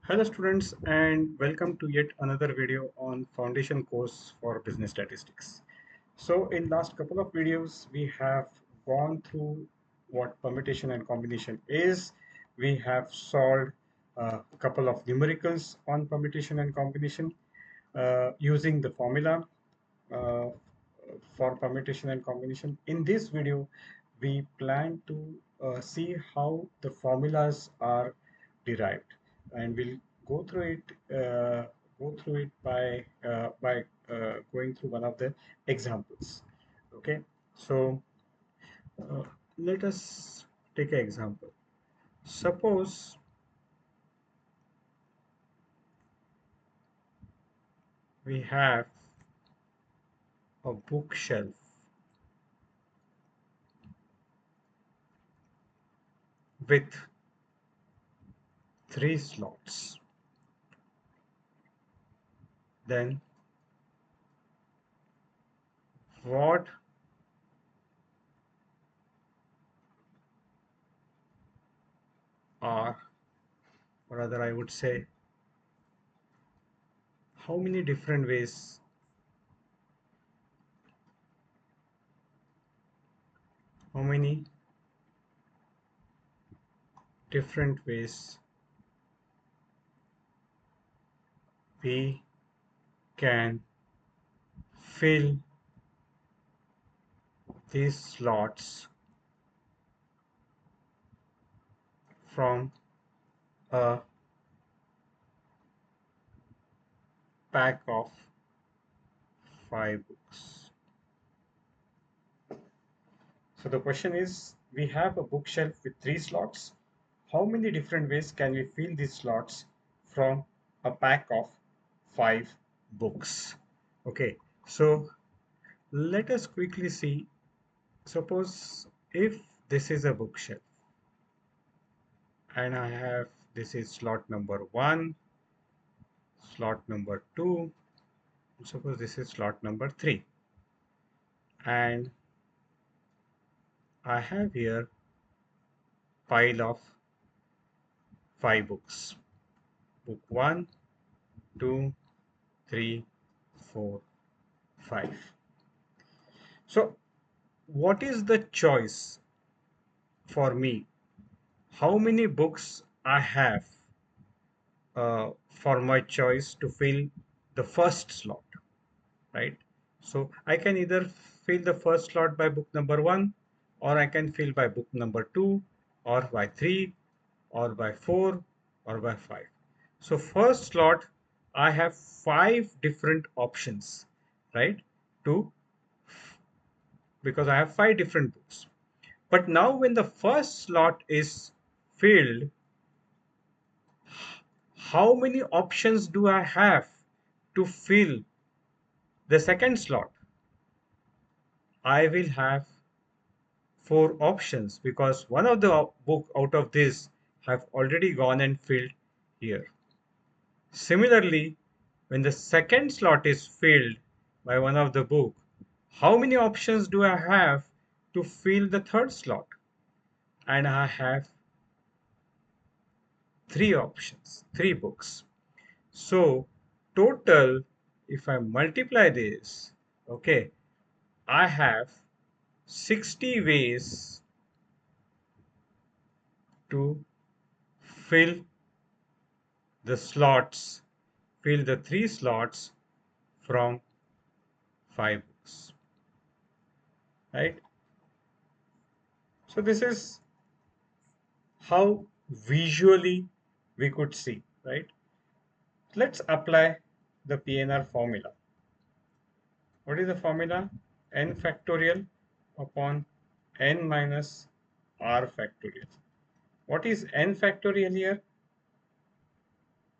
Hello students and welcome to yet another video on foundation course for business statistics. So in last couple of videos we have gone through what permutation and combination is. We have solved a couple of numericals on permutation and combination using the formula uh, for permutation and combination. In this video, we plan to see how the formulas are derived, and we'll go through it. Go through it by going through one of the examples. Okay, so uh, let us take an example. Suppose we have a bookshelf with three slots. Then what are, or rather I would say, how many different ways, how many different ways we can fill these slots from a pack of five books. So the question is, we have a bookshelf with three slots. How many different ways can we fill these slots from a pack of five books? Okay, so let us quickly see. Suppose if this is a bookshelf and I have, this is slot number one, slot number two, suppose this is slot number three, and I have here pile of five books. Book one, two, three, four, five. So what is the choice for me? How many books I have for my choice to fill the first slot, right? So I can either fill the first slot by book number one, or I can fill by book number two, or by three, or by four, or by five. So first slot, I have five different options, right? To, because I have five different books. But now when the first slot is filled, how many options do I have to fill the second slot? I will have four options because one of the book out of this have already gone and filled here. Similarly, when the second slot is filled by one of the book, how many options do I have to fill the third slot? And I have three options, three books. So total, if I multiply this, okay, I have 60 ways to fill the slots, fill the three slots from five books, right? So this is how visually we could see, right? Let's apply the PNR formula. What is the formula? N factorial upon n minus r factorial. What is n factorial here?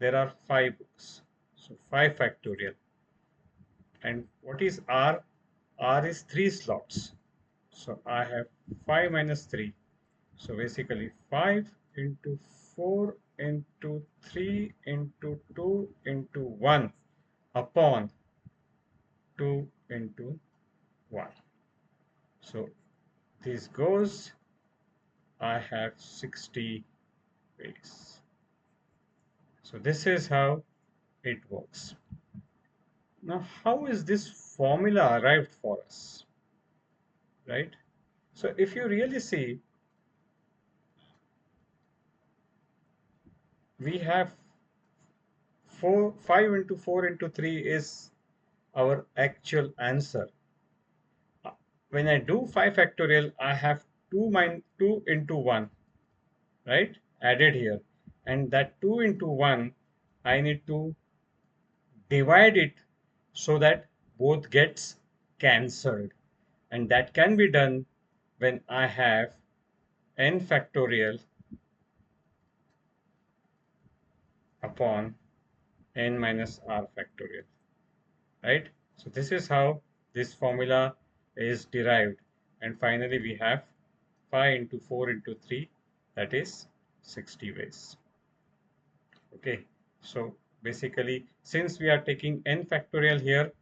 There are five books, so 5 factorial. And what is r? R is three slots, so I have 5 minus 3. So basically 5 into 4 into 3 into 2 into 1 upon 2 into 1. So this goes, I have 60 ways. So this is how it works. Now, how is this formula arrived for us, right? So if you really see, we have 5 into 4 into 3 is our actual answer. When I do 5 factorial, I have 2 into 1, right? Added here. And that 2 into 1, I need to divide it so that both gets cancelled. And that can be done when I have n factorial upon n minus r factorial, right? So this is how this formula is derived. And finally, we have 5 into 4 into 3, that is 60 ways. Okay, so basically, since we are taking n factorial here,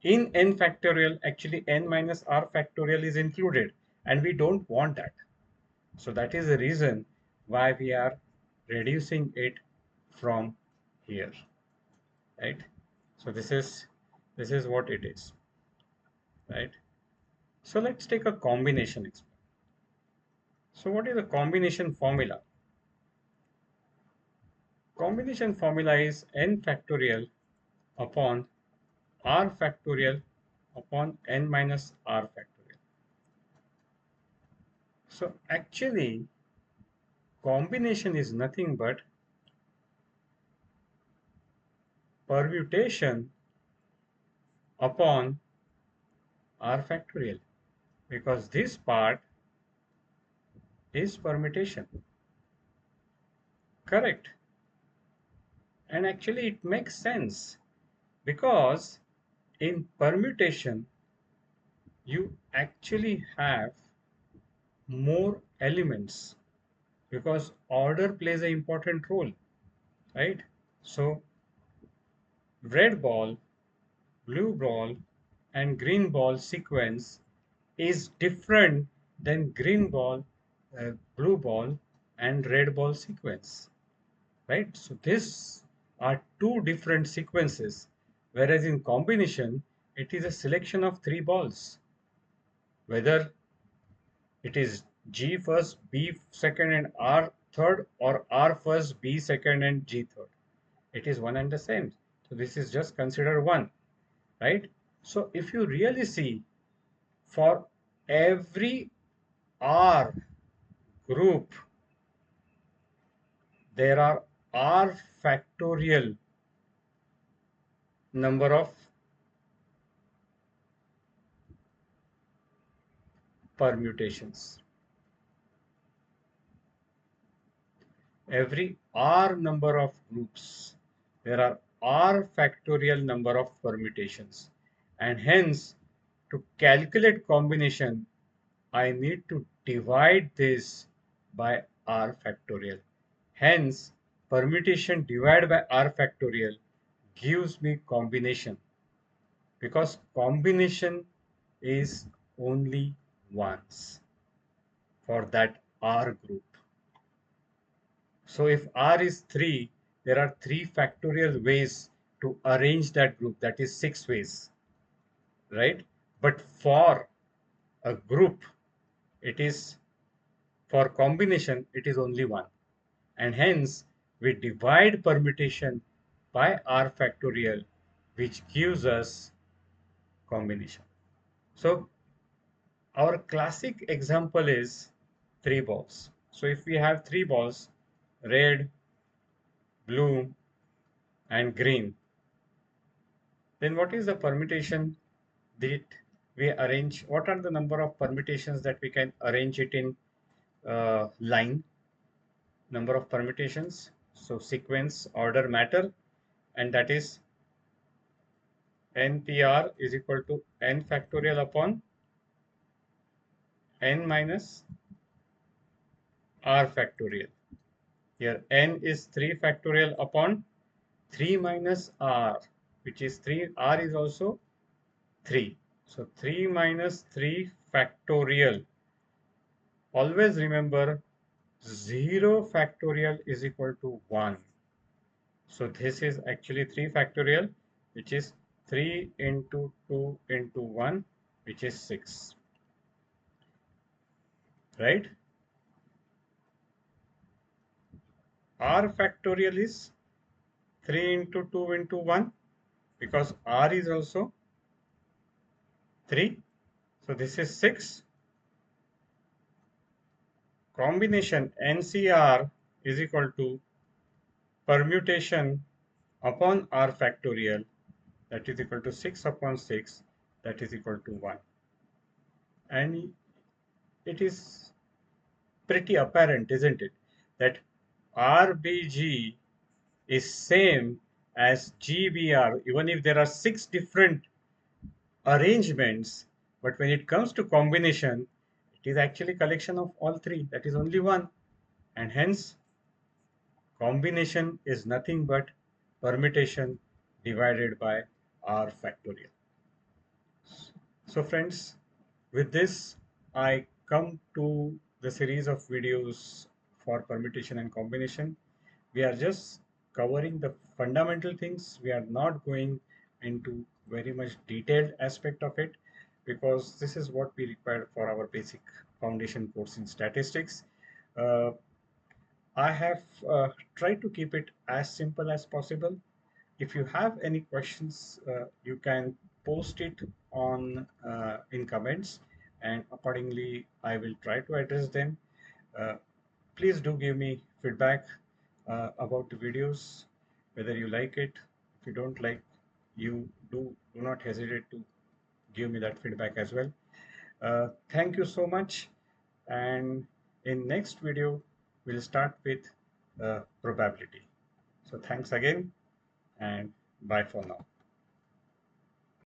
in n factorial, actually n minus r factorial is included, and we don't want that. So that is the reason why we are reducing it from here, right? So this is what it is, right? So let's take a combination example. So what is the combination formula? Combination formula is n factorial upon r factorial upon n minus r factorial. So actually, combination is nothing but permutation upon r factorial, because this part is permutation. Correct. And actually, it makes sense because in permutation, you actually have more elements because order plays an important role, right? So red ball, blue ball, and green ball sequence is different than green ball, blue ball, and red ball sequence, right? So these are two different sequences, whereas in combination, it is a selection of three balls, whether it is G first, B second, and R third, or R first, B second, and G third. It is one and the same. So this is just considered one, right? So if you really see, for every R group, there are R factorial number of permutations. Every R number of groups, there are R factorial number of permutations. And hence, to calculate combination, I need to divide this by R factorial. Hence, permutation divided by R factorial gives me combination, because combination is only once for that R group. So if R is 3, there are 3 factorial ways to arrange that group, that is 6 ways, right? But for a group, it is, for combination, it is only one. And hence, we divide permutation by R factorial, which gives us combination. So our classic example is 3 balls. So if we have 3 balls, red, blue, and green, then what is the permutation that we arrange? What are the number of permutations that we can arrange it in line? Number of permutations. So sequence order matter, and that is npr is equal to n factorial upon n minus r factorial. Here n is 3 factorial upon 3 minus r, which is 3. R is also 3. So 3 minus 3 factorial. Always remember, 0 factorial is equal to 1. So this is actually 3 factorial, which is 3 into 2 into 1, which is 6, right? R factorial is 3 into 2 into 1, because R is also 3. So this is 6. Combination NCR is equal to permutation upon R factorial, that is equal to 6 upon 6, that is equal to 1. And it is pretty apparent, isn't it, that RBG is same as GBR, even if there are 6 different arrangements, but when it comes to combination, it is actually collection of all three, that is only one, and hence combination is nothing but permutation divided by R factorial. So friends, with this, I come to the series of videos for permutation and combination. We are just covering the fundamental things. We are not going into very much detailed aspect of it, because this is what we require for our basic foundation course in statistics. Uh, I have tried to keep it as simple as possible. If you have any questions, you can post it on in comments, and accordingly I will try to address them. Uh, Please do give me feedback about the videos, whether you like it. If you don't like, you do not hesitate to give me that feedback as well. Thank you so much, and in next video we'll start with probability. So thanks again, and bye for now.